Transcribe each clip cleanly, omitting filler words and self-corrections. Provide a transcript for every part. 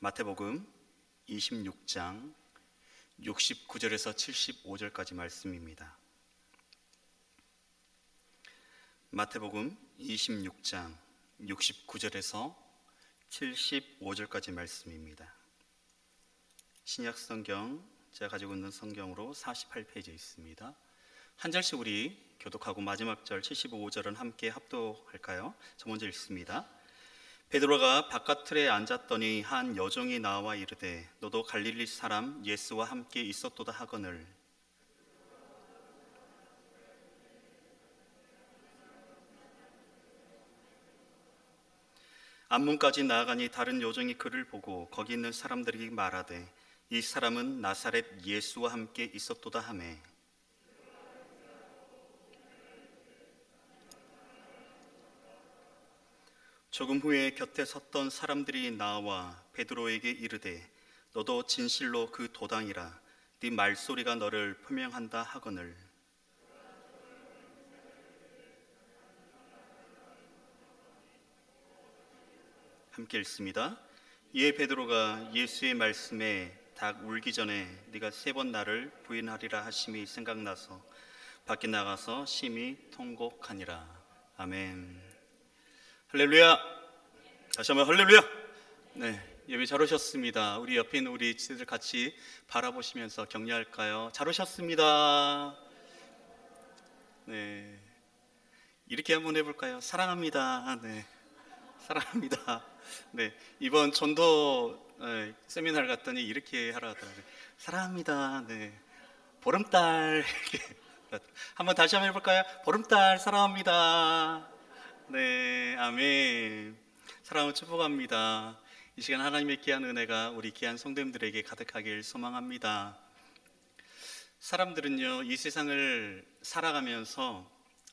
마태복음 26장 69절에서 75절까지 말씀입니다. 마태복음 26장 69절에서 75절까지 말씀입니다. 신약성경 제가 가지고 있는 성경으로 48페이지에 있습니다. 한 절씩 우리 교독하고 마지막 절 75절은 함께 합독할까요? 저 먼저 읽습니다. 베드로가 바깥틀에 앉았더니 한 여종이 나와 이르되 너도 갈릴리 사람 예수와 함께 있었도다 하거늘 앞문까지 나아가니 다른 여종이 그를 보고 거기 있는 사람들이 말하되 이 사람은 나사렛 예수와 함께 있었도다 하매 조금 후에 곁에 섰던 사람들이 나와 베드로에게 이르되 너도 진실로 그 도당이라 네 말소리가 너를 표명한다 하거늘 함께 읽습니다. 이에 베드로가 예수의 말씀에 닭 울기 전에 네가 3번 나를 부인하리라 하심이 생각나서 밖에 나가서 심히 통곡하니라. 아멘. 할렐루야. 다시 한번 할렐루야. 네, 예배 잘 오셨습니다. 우리 옆에 있는 우리 지들 같이 바라보시면서 격려할까요? 잘 오셨습니다. 네, 이렇게 한번 해볼까요? 사랑합니다. 네, 사랑합니다. 네, 이번 전도 세미나를 갔더니 이렇게 하라 하더라고요. 사랑합니다. 네, 보름달 이렇게 한번 다시 한번 해볼까요? 보름달 사랑합니다. 네, 아멘. 사랑을 축복합니다. 이 시간 하나님의 귀한 은혜가 우리 귀한 성도님들에게 가득하길 소망합니다. 사람들은요, 이 세상을 살아가면서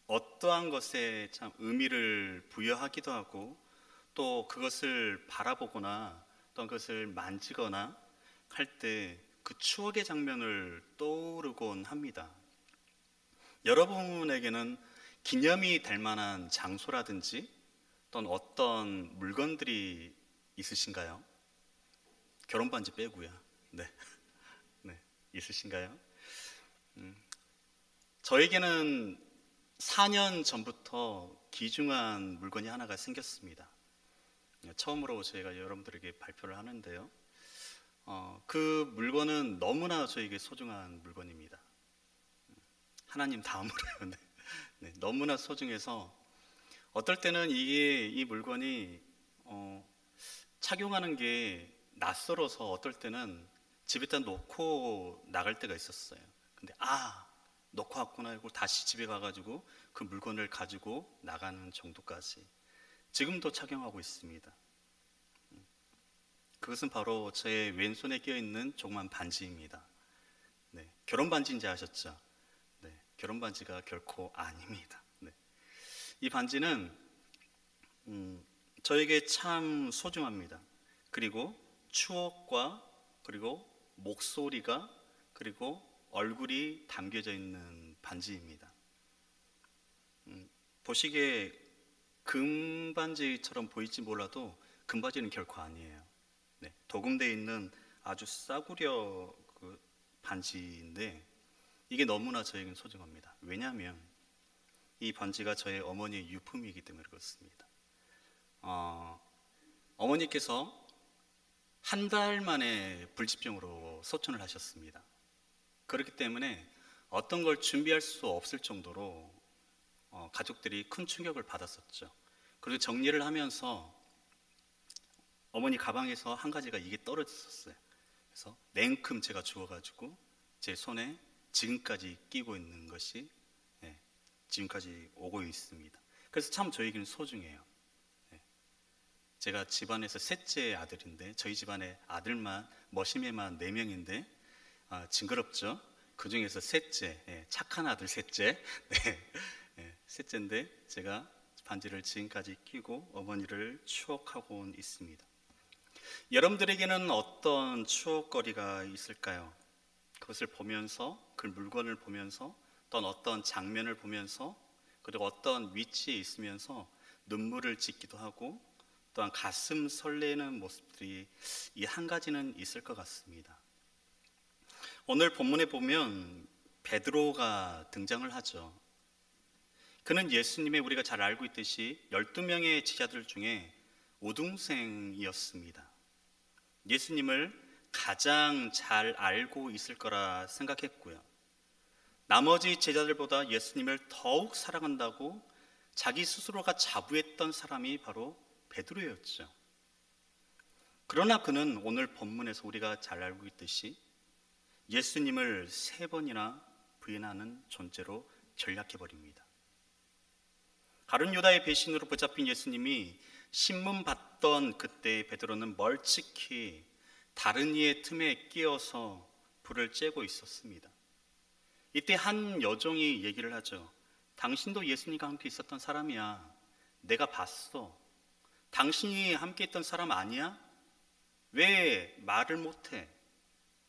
어떠한 것에 참 의미를 부여하기도 하고 또 그것을 바라보거나 또 그것을 만지거나 할 때 그 추억의 장면을 떠오르곤 합니다. 여러분에게는 기념이 될 만한 장소라든지 또는 어떤 물건들이 있으신가요? 결혼 반지 빼고요. 네, 네, 있으신가요? 저에게는 4년 전부터 귀중한 물건이 하나가 생겼습니다. 처음으로 저희가 여러분들에게 발표를 하는데요. 그 물건은 너무나 저에게 소중한 물건입니다. 하나님 다음으로요. 네. 네, 너무나 소중해서 어떨 때는 이 물건이 착용하는 게 낯설어서 어떨 때는 집에다 놓고 나갈 때가 있었어요. 근데 놓고 왔구나 하고 다시 집에 가가지고 그 물건을 가지고 나가는 정도까지 지금도 착용하고 있습니다. 그것은 바로 제 왼손에 껴있는 조그만 반지입니다. 네, 결혼 반지인지 아셨죠? 네, 결혼 반지가 결코 아닙니다. 네. 이 반지는 저에게 참 소중합니다. 그리고 추억과 그리고 목소리가 그리고 얼굴이 담겨져 있는 반지입니다. 보시기에 금반지처럼 보일지 몰라도 금반지는 결코 아니에요. 네, 도금되어 있는 아주 싸구려 그 반지인데 이게 너무나 저에게는 소중합니다. 왜냐하면 이 반지가 저의 어머니의 유품이기 때문에 그렇습니다. 어머니께서 한 달 만에 불치병으로 소천을 하셨습니다. 그렇기 때문에 어떤 걸 준비할 수 없을 정도로 가족들이 큰 충격을 받았었죠. 그리고 정리를 하면서 어머니 가방에서 한 가지가 이게 떨어졌었어요. 그래서 냉큼 제가 주워가지고 제 손에 지금까지 끼고 있는 것이 지금까지 오고 있습니다. 그래서 참 저에게는 소중해요. 제가 집안에서 셋째 아들인데 저희 집안에 아들만 머시매만 4명인데 징그럽죠? 그 중에서 셋째, 착한 아들 셋째, 셋째인데 제가 반지를 지금까지 끼고 어머니를 추억하고 있습니다. 여러분들에게는 어떤 추억거리가 있을까요? 그것을 보면서 그 물건을 보면서 또는 어떤 장면을 보면서 그리고 어떤 위치에 있으면서 눈물을 짓기도 하고 또한 가슴 설레는 모습들이 이 한 가지는 있을 것 같습니다. 오늘 본문에 보면 베드로가 등장을 하죠. 그는 예수님의 우리가 잘 알고 있듯이 12명의 제자들 중에 우등생이었습니다. 예수님을 가장 잘 알고 있을 거라 생각했고요. 나머지 제자들보다 예수님을 더욱 사랑한다고 자기 스스로가 자부했던 사람이 바로 베드로였죠. 그러나 그는 오늘 본문에서 우리가 잘 알고 있듯이 예수님을 3번이나 부인하는 존재로 전락해버립니다. 가룟 유다의 배신으로 붙잡힌 예수님이 신문 받던 그때 베드로는 멀찍이 다른 이의 틈에 끼어서 불을 쬐고 있었습니다. 이때 한 여종이 얘기를 하죠. 당신도 예수님과 함께 있었던 사람이야. 내가 봤어. 당신이 함께 있던 사람 아니야? 왜 말을 못해?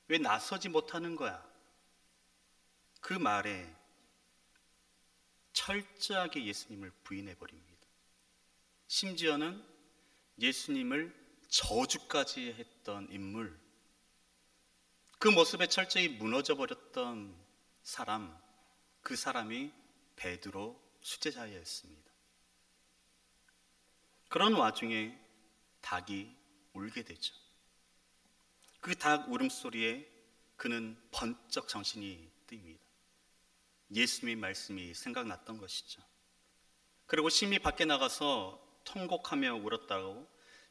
왜 나서지 못하는 거야? 그 말에 철저하게 예수님을 부인해버립니다. 심지어는 예수님을 저주까지 했던 인물, 그 모습에 철저히 무너져버렸던 사람, 그 사람이 베드로 수제자였습니다. 그런 와중에 닭이 울게 되죠. 그 닭 울음소리에 그는 번쩍 정신이 뜹니다. 예수님의 말씀이 생각났던 것이죠. 그리고 심히 밖에 나가서 통곡하며 울었다고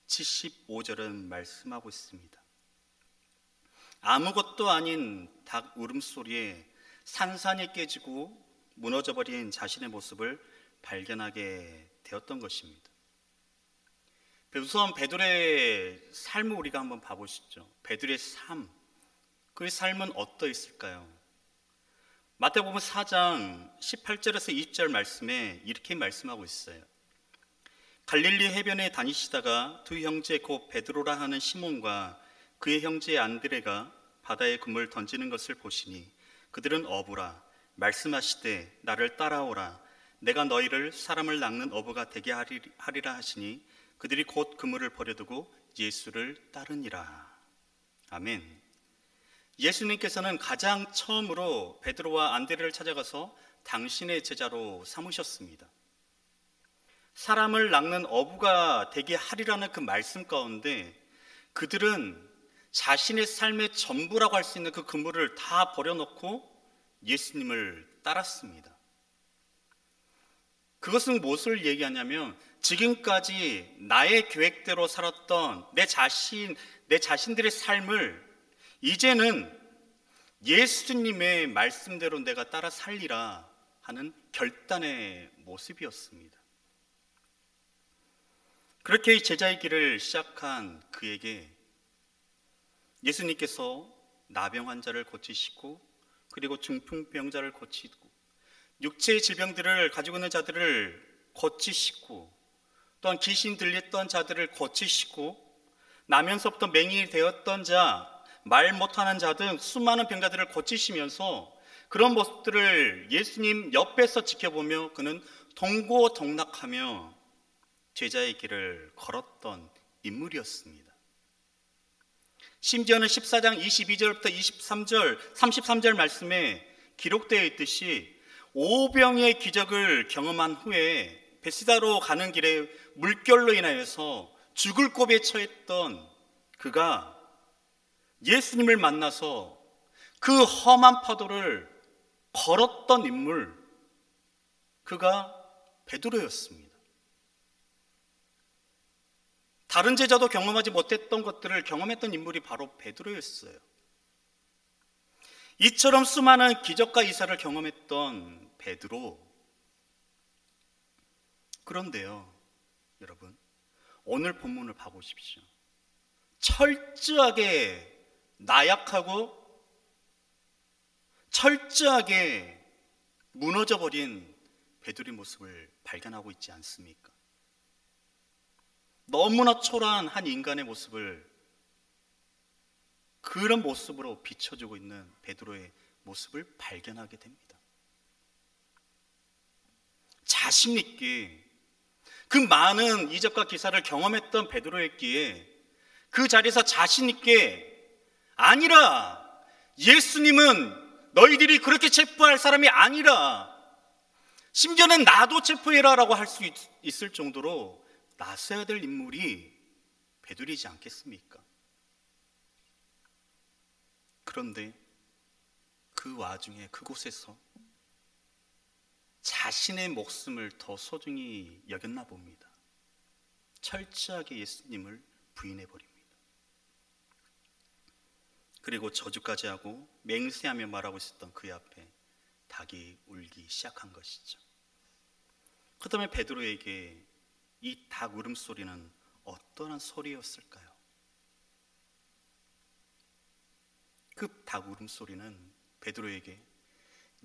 75절은 말씀하고 있습니다. 아무것도 아닌 닭 울음소리에 산산이 깨지고 무너져버린 자신의 모습을 발견하게 되었던 것입니다. 우선 베드로의 삶을 우리가 한번 봐보시죠. 베드로의 삶, 그의 삶은 어떠했을까요? 마태복음 4장 18절에서 20절 말씀에 이렇게 말씀하고 있어요. 갈릴리 해변에 다니시다가 두 형제 곧 베드로라 하는 시몬과 그의 형제 안드레가 바다에 그물 던지는 것을 보시니 그들은 어부라 말씀하시되 나를 따라오라 내가 너희를 사람을 낚는 어부가 되게 하리라 하시니 그들이 곧 그물을 버려두고 예수를 따르니라. 아멘. 예수님께서는 가장 처음으로 베드로와 안드레를 찾아가서 당신의 제자로 삼으셨습니다. 사람을 낚는 어부가 되게 하리라는 그 말씀 가운데 그들은 자신의 삶의 전부라고 할 수 있는 그 그물을 다 버려놓고 예수님을 따랐습니다. 그것은 무엇을 얘기하냐면 지금까지 나의 계획대로 살았던 내 자신들의 삶을 이제는 예수님의 말씀대로 내가 따라 살리라 하는 결단의 모습이었습니다. 그렇게 제자의 길을 시작한 그에게 예수님께서 나병 환자를 고치시고 그리고 중풍병자를 고치고 육체의 질병들을 가지고 있는 자들을 고치시고 또한 귀신 들렸던 자들을 고치시고 나면서부터 맹인이 되었던 자, 말 못하는 자 등 수많은 병자들을 고치시면서 그런 모습들을 예수님 옆에서 지켜보며 그는 동고동락하며 제자의 길을 걸었던 인물이었습니다. 심지어는 14장 22절부터 23절, 33절 말씀에 기록되어 있듯이 오병의 기적을 경험한 후에 베시다로 가는 길에 물결로 인하여서 죽을 고비에 처했던 그가 예수님을 만나서 그 험한 파도를 걸었던 인물, 그가 베드로였습니다. 다른 제자도 경험하지 못했던 것들을 경험했던 인물이 바로 베드로였어요. 이처럼 수많은 기적과 이사를 경험했던 베드로. 그런데요, 여러분, 오늘 본문을 봐보십시오. 철저하게 나약하고 철저하게 무너져버린 베드로의 모습을 발견하고 있지 않습니까? 너무나 초라한 한 인간의 모습을 그런 모습으로 비춰주고 있는 베드로의 모습을 발견하게 됩니다. 자신 있게 그 많은 이적과 기사를 경험했던 베드로였기에 그 자리에서 자신 있게 아니라, 예수님은 너희들이 그렇게 체포할 사람이 아니라, 심지어는 나도 체포해라 라고 할 수 있을 정도로 나서야 될 인물이 베드로이지 않겠습니까? 그런데 그 와중에 그곳에서 자신의 목숨을 더 소중히 여겼나 봅니다. 철저하게 예수님을 부인해버립니다. 그리고 저주까지 하고 맹세하며 말하고 있었던 그의 앞에 닭이 울기 시작한 것이죠. 그 다음에 베드로에게 이 닭 울음소리는 어떠한 소리였을까요? 그 닭 울음소리는 베드로에게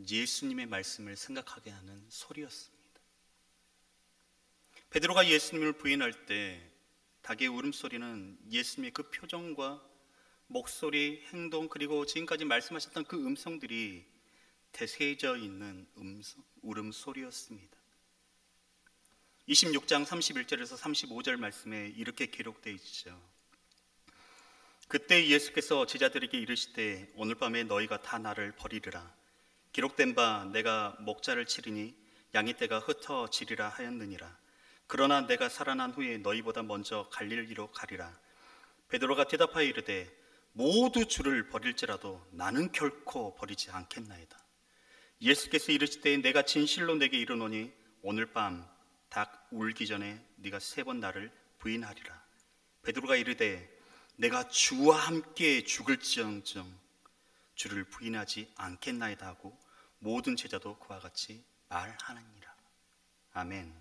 예수님의 말씀을 생각하게 하는 소리였습니다. 베드로가 예수님을 부인할 때 닭의 울음소리는 예수님의 그 표정과 목소리, 행동, 그리고 지금까지 말씀하셨던 그 음성들이 대세져 있는 울음소리였습니다. 26장 31절에서 35절 말씀에 이렇게 기록되어 있죠. 그때 예수께서 제자들에게 이르시되 오늘 밤에 너희가 다 나를 버리리라. 기록된 바 내가 목자를 치리니 양의 떼가 흩어지리라 하였느니라. 그러나 내가 살아난 후에 너희보다 먼저 갈릴리로 가리라. 베드로가 대답하여 이르되 모두 주를 버릴지라도 나는 결코 버리지 않겠나이다. 예수께서 이르시되 내가 진실로 내게 이르노니 오늘 밤 닭 울기 전에 네가 3번 나를 부인하리라. 베드로가 이르되 내가 주와 함께 죽을지언정 주를 부인하지 않겠나이다 하고 모든 제자도 그와 같이 말하느니라. 아멘.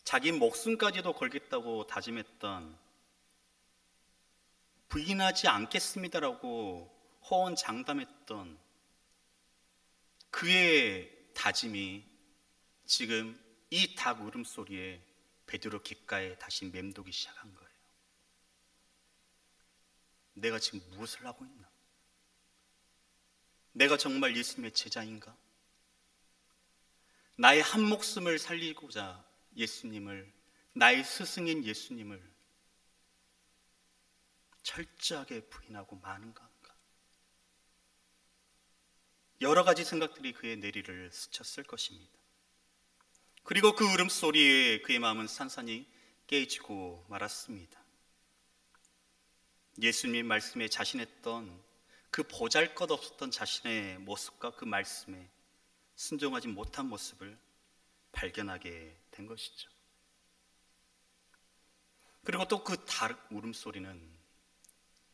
자기 목숨까지도 걸겠다고 다짐했던, 부인하지 않겠습니다라고 호언장담했던 그의 다짐이 지금 이 닭 울음소리에 베드로 귓가에 다시 맴도기 시작한 거예요. 내가 지금 무엇을 하고 있나? 내가 정말 예수님의 제자인가? 나의 한 목숨을 살리고자 예수님을, 나의 스승인 예수님을 철저하게 부인하고 마는가? 여러 가지 생각들이 그의 내리를 스쳤을 것입니다. 그리고 그 울음소리에 그의 마음은 산산이 깨지고 말았습니다. 예수님 말씀에 자신했던 그 보잘것없었던 자신의 모습과 그 말씀에 순종하지 못한 모습을 발견하게 된 것이죠. 그리고 또 그 닭 울음소리는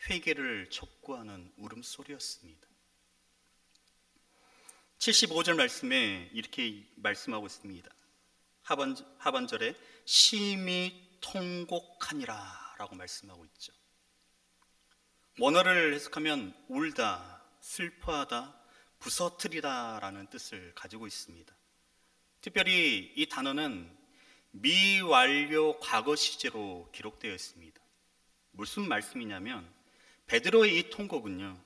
회개를 촉구하는 울음소리였습니다. 75절 말씀에 이렇게 말씀하고 있습니다. 하반절에 심히 통곡하니라 라고 말씀하고 있죠. 원어를 해석하면 울다, 슬퍼하다, 부서뜨리다 라는 뜻을 가지고 있습니다. 특별히 이 단어는 미완료 과거 시제로 기록되어 있습니다. 무슨 말씀이냐면 베드로의 이 통곡은요,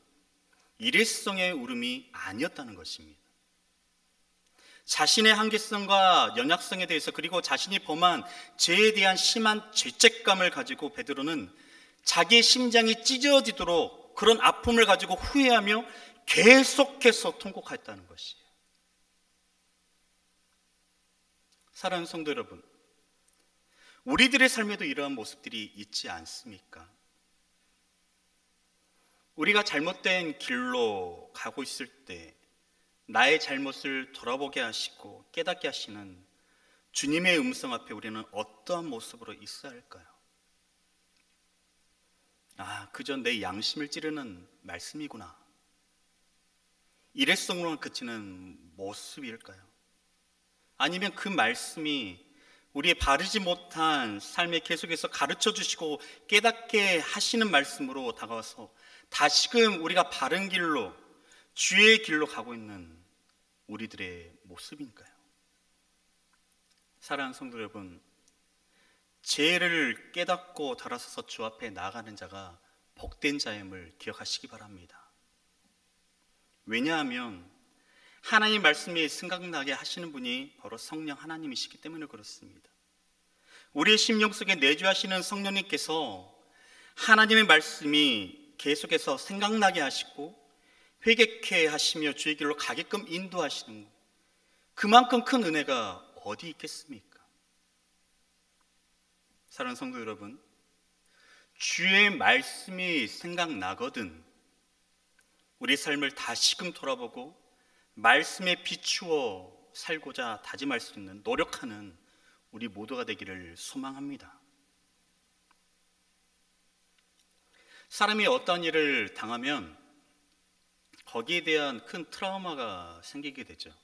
일회성의 울음이 아니었다는 것입니다. 자신의 한계성과 연약성에 대해서, 그리고 자신이 범한 죄에 대한 심한 죄책감을 가지고 베드로는 자기의 심장이 찢어지도록 그런 아픔을 가지고 후회하며 계속해서 통곡했다는 것이에요. 사랑하는 성도 여러분, 우리들의 삶에도 이러한 모습들이 있지 않습니까? 우리가 잘못된 길로 가고 있을 때 나의 잘못을 돌아보게 하시고 깨닫게 하시는 주님의 음성 앞에 우리는 어떠한 모습으로 있어야 할까요? 그저 내 양심을 찌르는 말씀이구나, 일회성으로만 그치는 모습일까요? 아니면 그 말씀이 우리의 바르지 못한 삶에 계속해서 가르쳐 주시고 깨닫게 하시는 말씀으로 다가와서 다시금 우리가 바른 길로, 주의 길로 가고 있는 우리들의 모습인가요? 사랑하는 성도 여러분, 죄를 깨닫고 돌아서서 주 앞에 나아가는 자가 복된 자임을 기억하시기 바랍니다. 왜냐하면 하나님 말씀이 생각나게 하시는 분이 바로 성령 하나님이시기 때문에 그렇습니다. 우리의 심령 속에 내주하시는 성령님께서 하나님의 말씀이 계속해서 생각나게 하시고 회개케 하시며 주의 길로 가게끔 인도하시는 것, 그만큼 큰 은혜가 어디 있겠습니까? 사랑하는 성도 여러분, 주의 말씀이 생각나거든 우리 삶을 다시금 돌아보고 말씀에 비추어 살고자 다짐할 수 있는, 노력하는 우리 모두가 되기를 소망합니다. 사람이 어떤 일을 당하면 거기에 대한 큰 트라우마가 생기게 되죠.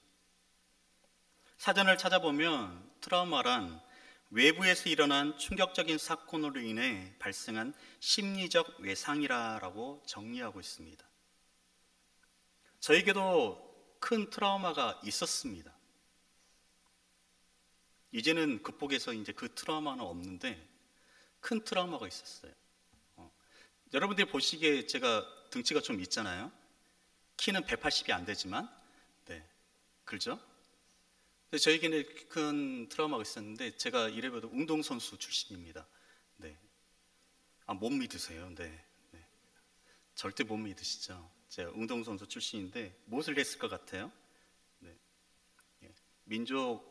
사전을 찾아보면 트라우마란 외부에서 일어난 충격적인 사건으로 인해 발생한 심리적 외상이라고 정리하고 있습니다. 저에게도 큰 트라우마가 있었습니다. 이제는 극복해서 이제 그 트라우마는 없는데 큰 트라우마가 있었어요. 여러분들이 보시기에 제가 등치가 좀 있잖아요. 키는 180이 안 되지만, 네, 그렇죠? 근데 저에게는 큰 트라우마가 있었는데, 제가 이래봬도 운동선수 출신입니다. 네. 못 믿으세요? 네. 네. 절대 못 믿으시죠? 제가 운동선수 출신인데, 무엇을 했을 것 같아요? 네. 민족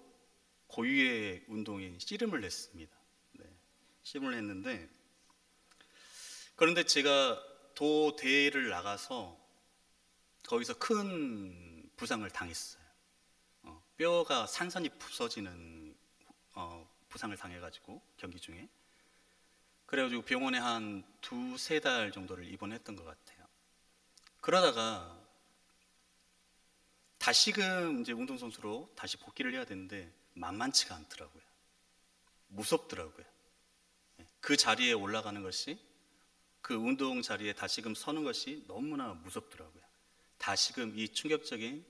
고유의 운동인 씨름을 했습니다. 네. 씨름을 했는데, 그런데 제가 도 대회를 나가서 거기서 큰 부상을 당했어요. 뼈가 산산이 부서지는 부상을 당해가지고 경기 중에. 그래가지고 병원에 한 2-3달 정도를 입원했던 것 같아요. 그러다가 다시금 이제 운동선수로 다시 복귀를 해야 되는데 만만치가 않더라고요. 무섭더라고요. 그 자리에 올라가는 것이, 그 운동 자리에 다시금 서는 것이 너무나 무섭더라고요. 다시금 이 충격적인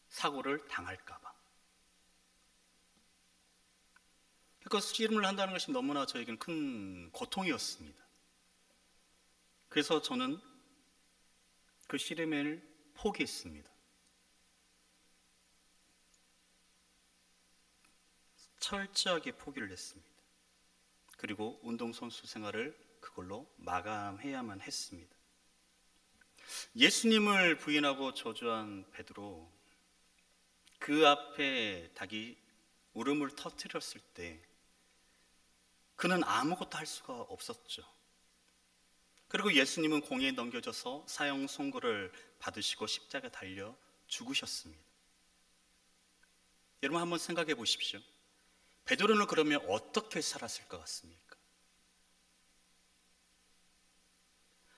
사고를 당할까봐. 그러니까 씨름을 한다는 것이 너무나 저에게는 큰 고통이었습니다. 그래서 저는 그 씨름을 포기했습니다. 철저하게 포기를 했습니다. 그리고 운동선수 생활을 그걸로 마감해야만 했습니다. 예수님을 부인하고 저주한 베드로, 그 앞에 닭이 울음을 터뜨렸을 때 그는 아무것도 할 수가 없었죠. 그리고 예수님은 공에 넘겨져서 사형 선고를 받으시고 십자가에 달려 죽으셨습니다. 여러분 한번 생각해 보십시오. 베드로는 그러면 어떻게 살았을 것 같습니까?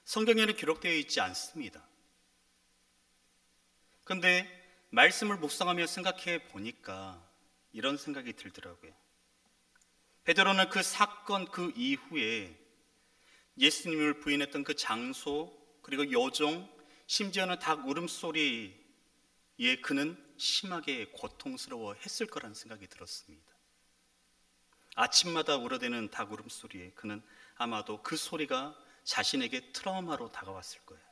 성경에는 기록되어 있지 않습니다. 그런데 말씀을 묵상하며 생각해 보니까 이런 생각이 들더라고요. 베드로는 그 사건 그 이후에 예수님을 부인했던 그 장소, 그리고 여종, 심지어는 닭 울음소리에 그는 심하게 고통스러워 했을 거라는 생각이 들었습니다. 아침마다 울어대는 닭 울음소리에 그는 아마도 그 소리가 자신에게 트라우마로 다가왔을 거예요.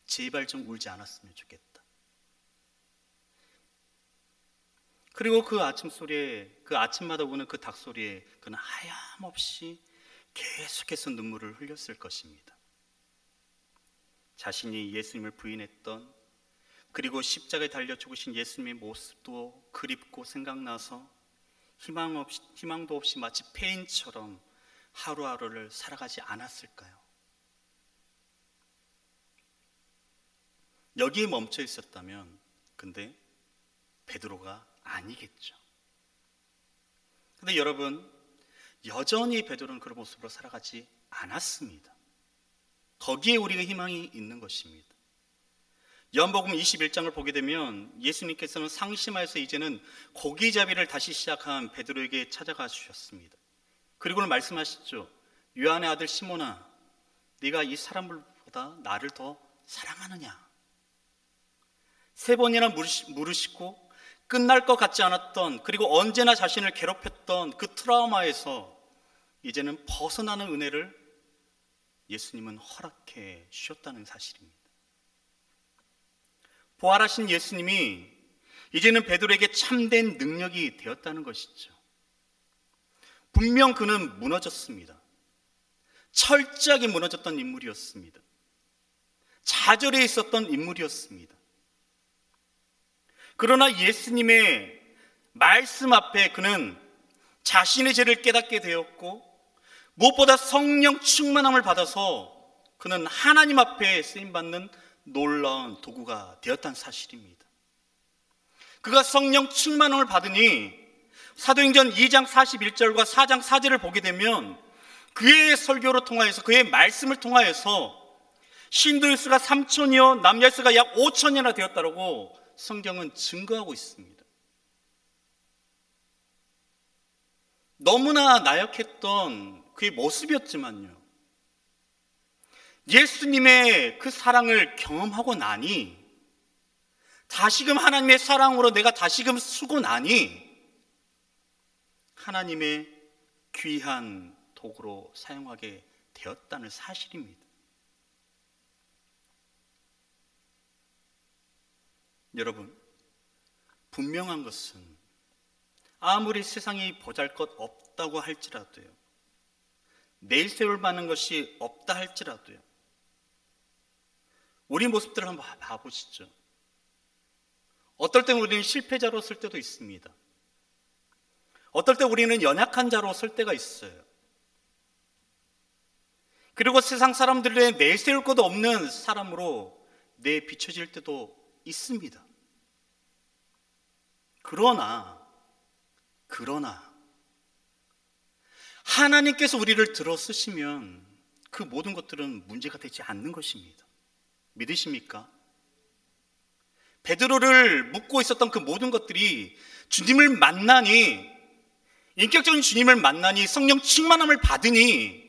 제발 좀 울지 않았으면 좋겠다. 그리고 그 아침 소리에, 그 아침마다 우는 그 닭 소리에 그는 하염없이 계속해서 눈물을 흘렸을 것입니다. 자신이 예수님을 부인했던, 그리고 십자가에 달려 죽으신 예수님의 모습도 그립고 생각나서 희망도 없이 마치 폐인처럼 하루하루를 살아가지 않았을까요? 여기에 멈춰 있었다면, 근데 베드로가 아니겠죠. 근데 여러분, 여전히 베드로는 그런 모습으로 살아가지 않았습니다. 거기에 우리가 희망이 있는 것입니다. 요한복음 21장을 보게 되면 예수님께서는 상심하여서 이제는 고기잡이를 다시 시작한 베드로에게 찾아가 주셨습니다. 그리고는 말씀하시죠. 요한의 아들 시몬아, 네가 이 사람들보다 나를 더 사랑하느냐? 3번이나 물으시고 끝날 것 같지 않았던, 그리고 언제나 자신을 괴롭혔던 그 트라우마에서 이제는 벗어나는 은혜를 예수님은 허락해 주셨다는 사실입니다. 부활하신 예수님이 이제는 베드로에게 참된 능력이 되었다는 것이죠. 분명 그는 무너졌습니다. 철저하게 무너졌던 인물이었습니다. 좌절해 있었던 인물이었습니다. 그러나 예수님의 말씀 앞에 그는 자신의 죄를 깨닫게 되었고, 무엇보다 성령 충만함을 받아서 그는 하나님 앞에 쓰임받는 놀라운 도구가 되었다는 사실입니다. 그가 성령 충만함을 받으니 사도행전 2장 41절과 4장 4절을 보게 되면 그의 설교를 통하여서, 그의 말씀을 통하여서 신도의 수가 3천이요 남녀의 수가 약 5천이나 되었다고 성경은 증거하고 있습니다. 너무나 나약했던 그의 모습이었지만요, 예수님의 그 사랑을 경험하고 나니, 다시금 하나님의 사랑으로 내가 다시금 쓰고 나니 하나님의 귀한 도구로 사용하게 되었다는 사실입니다. 여러분, 분명한 것은 아무리 세상이 보잘것없다고 할지라도요, 내세울 만한 것이 없다 할지라도요, 우리 모습들을 한번 봐보시죠. 어떨 때는 우리는 실패자로 쓸 때도 있습니다. 어떨 때 우리는 연약한 자로 쓸 때가 있어요. 그리고 세상 사람들의 내세울 것도 없는 사람으로 비춰질 때도 있습니다. 그러나 하나님께서 우리를 들어 쓰시면 그 모든 것들은 문제가 되지 않는 것입니다. 믿으십니까? 베드로를 묶고 있었던 그 모든 것들이 주님을 만나니, 인격적인 주님을 만나니, 성령 충만함을 받으니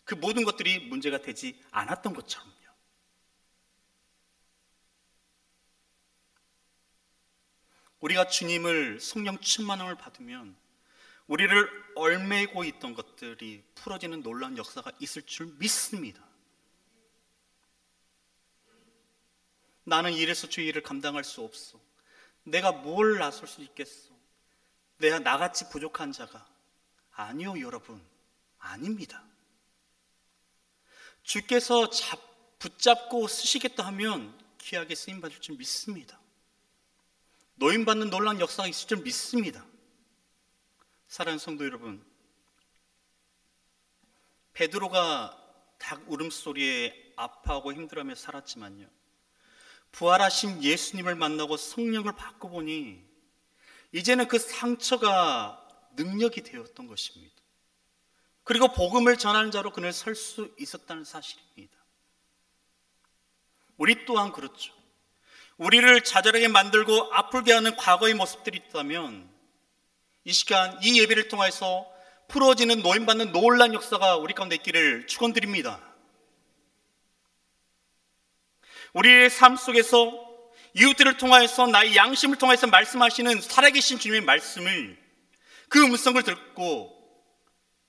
그 모든 것들이 문제가 되지 않았던 것처럼요. 우리가 주님을, 성령 충만함을 받으면 우리를 얽매이고 있던 것들이 풀어지는 놀라운 역사가 있을 줄 믿습니다. 나는 이래서 주의 일을 감당할 수 없어. 내가 뭘 나설 수 있겠어. 내가 나같이 부족한 자가. 아니요, 여러분. 아닙니다. 주께서 붙잡고 쓰시겠다 하면 귀하게 쓰임받을 줄 믿습니다. 노임받는 놀라운 역사가 있을 줄 믿습니다. 사랑하는 성도 여러분, 베드로가 닭 울음소리에 아파하고 힘들어하며 살았지만요, 부활하신 예수님을 만나고 성령을 받고 보니 이제는 그 상처가 능력이 되었던 것입니다. 그리고 복음을 전하는 자로 그는 설 수 있었다는 사실입니다. 우리 또한 그렇죠. 우리를 좌절하게 만들고 아프게 하는 과거의 모습들이 있다면 이 시간 이 예배를 통해서 풀어지는, 노임받는 놀라운 역사가 우리 가운데 있기를 축원드립니다. 우리의 삶 속에서 이웃들을 통하여서, 나의 양심을 통해서 말씀하시는 살아계신 주님의 말씀을, 그 음성을 듣고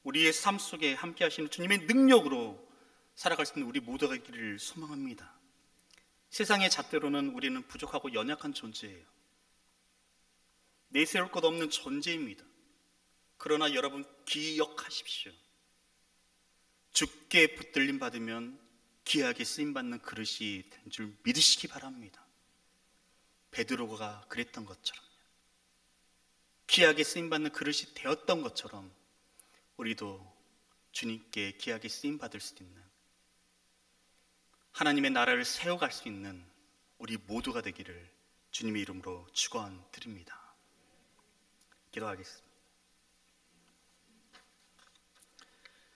우리의 삶 속에 함께 하시는 주님의 능력으로 살아갈 수 있는 우리 모두가 있기를 소망합니다. 세상의 잣대로는 우리는 부족하고 연약한 존재예요. 내세울 것 없는 존재입니다. 그러나 여러분 기억하십시오. 주께 붙들림 받으면 귀하게 쓰임받는 그릇이 된 줄 믿으시기 바랍니다. 베드로가 그랬던 것처럼요, 귀하게 쓰임받는 그릇이 되었던 것처럼 우리도 주님께 귀하게 쓰임받을 수 있는, 하나님의 나라를 세워갈 수 있는 우리 모두가 되기를 주님의 이름으로 축원드립니다. 기도하겠습니다.